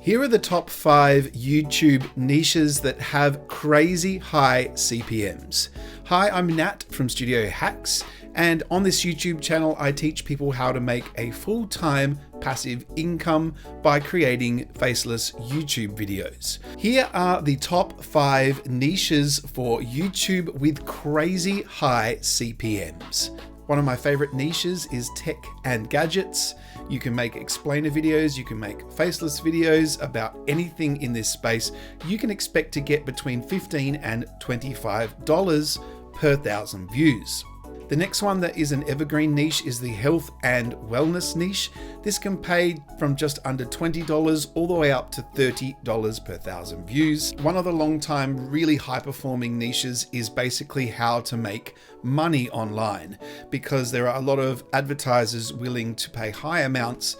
Here are the top 5 YouTube niches that have crazy high CPMs. Hi, I'm Nat from Studio Hacks, and on this YouTube channel, I teach people how to make a full-time passive income by creating faceless YouTube videos. Here are the top 5 niches for YouTube with crazy high CPMs. One of my favorite niches is tech and gadgets. You can make explainer videos, you can make faceless videos about anything in this space. You can expect to get between $15 and $25 per 1,000 views. The next one that is an evergreen niche is the health and wellness niche. This can pay from just under $20 all the way up to $30 per 1,000 views. One of the long time, really high performing niches is basically how to make money online, because there are a lot of advertisers willing to pay high amounts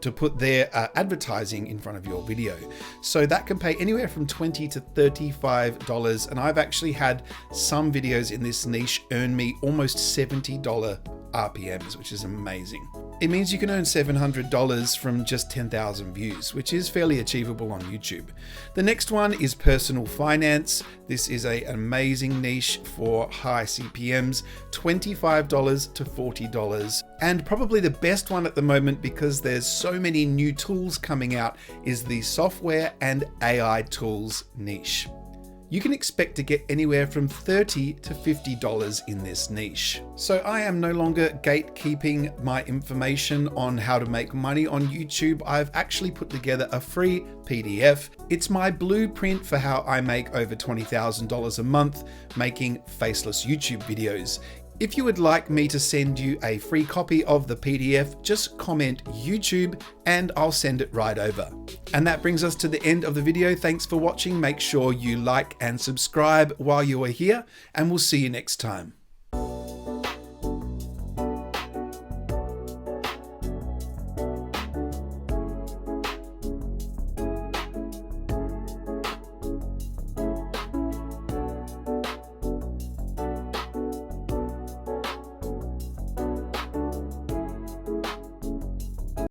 to put their advertising in front of your video. So that can pay anywhere from $20 to $35. And I've actually had some videos in this niche earn me almost $70 RPMs, which is amazing. It means you can earn $700 from just 10,000 views, which is fairly achievable on YouTube. The next one is personal finance. This is an amazing niche for high CPMs, $25 to $40. And probably the best one at the moment, because there's so many new tools coming out, is the software and AI tools niche. You can expect to get anywhere from $30 to $50 in this niche. So I am no longer gatekeeping my information on how to make money on YouTube. I've actually put together a free PDF. It's my blueprint for how I make over $20,000 a month making faceless YouTube videos. If you would like me to send you a free copy of the PDF, just comment YouTube and I'll send it right over. And that brings us to the end of the video. Thanks for watching. Make sure you like and subscribe while you are here, and we'll see you next time.